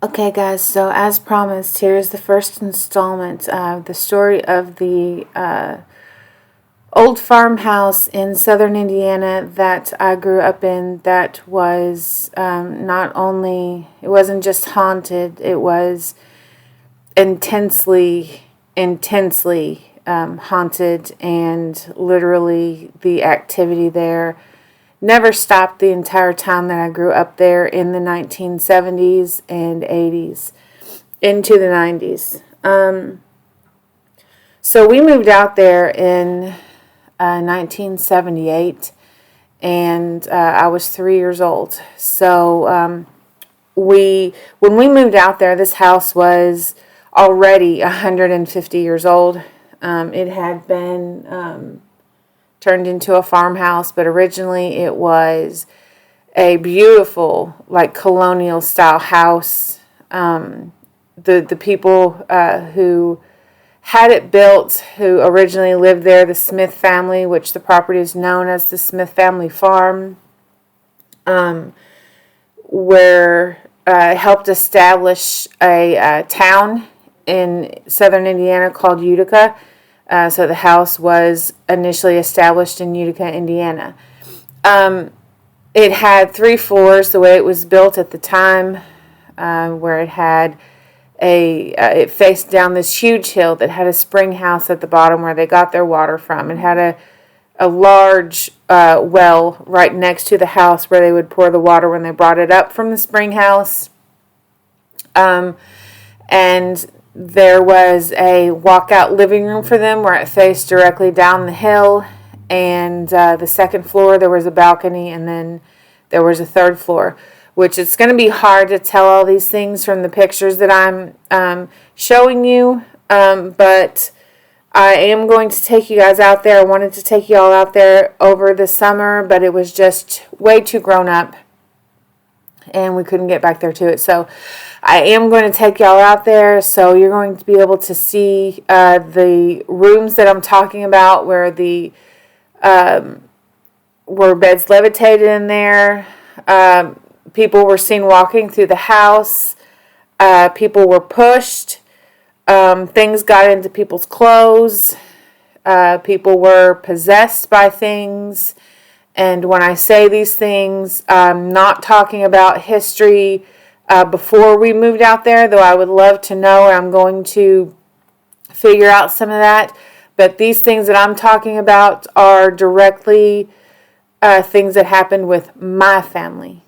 Okay, guys, so as promised, here's the first installment of the story of the old farmhouse in southern Indiana that I grew up in that was not only, it wasn't just haunted, it was intensely haunted, and literally the activity there never stopped the entire time that I grew up there in the 1970s and 80s into the 90s. So we moved out there in 1978, and I was 3 years old. So when we moved out there, this house was already 150 years old. It had been turned into a farmhouse, but originally it was a beautiful, like, colonial style house. The people who had it built, who originally lived there, the Smith family, which the property is known as the Smith Family Farm, were helped establish a town in southern Indiana called Utica. So the house was initially established in Utica, Indiana. It had 3 floors the way it was built at the time, where it had it faced down this huge hill that had a spring house at the bottom where they got their water from. It had a large well right next to the house where they would pour the water when they brought it up from the spring house. And there was a walkout living room for them where it faced directly down the hill. And the second floor, there was a balcony, and then there was a third floor, which it's going to be hard to tell all these things from the pictures that I'm showing you. But I am going to take you guys out there. I wanted to take you all out there over the summer, but it was just way too grown up, and we couldn't get back there to it. So I am going to take y'all out there, so you're going to be able to see the rooms that I'm talking about, where the where beds levitated in there. People were seen walking through the house. People were pushed. Things got into people's clothes. People were possessed by things. And when I say these things, I'm not talking about history before we moved out there, though I would love to know, and I'm going to figure out some of that. But these things that I'm talking about are directly things that happened with my family.